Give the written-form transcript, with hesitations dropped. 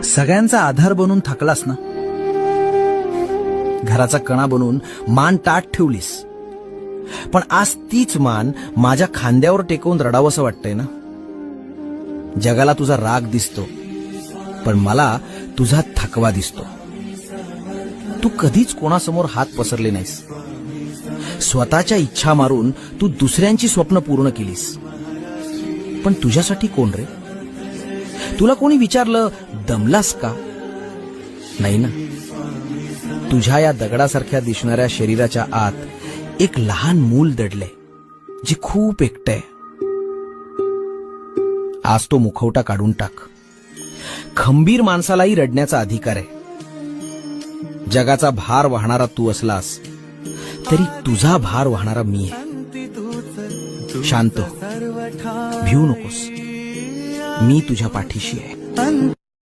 सगळ्यांचा आधार बनून थकलास ना, घराचा कणा बनून मान ताठ ठेवलीस, पण आज तीच मान माझ्या खांद्यावर टेकवून रडावंसं वाटतंय ना. जगाला तुझा राग दिसतो, पण मला तुझा थकवा दिसतो. तू कधीच कोणासमोर हात पसरले नाहीस. स्वतःच्या इच्छा मारून तू दुसऱ्यांची स्वप्न पूर्ण केलीस. पण तुझ्यासाठी कोण रे? तुला कोणी विचारलं दमलास का? नाही ना. तुझ्या या दगडासारख्या दिसणाऱ्या शरीराच्या आत एक लहान मूल दडलंय, जे खूप एकटंय. आज तो मुखवटा काढून टाक. खंबीर माणसालाही रडण्याचा अधिकार आहे. जगाचा भार वाहणारा तू असलास तरी तुझा भार वाहणारा मी आहे. शांत हो, भिवू नकोस. मी तुझ्या पाठीशी आहे.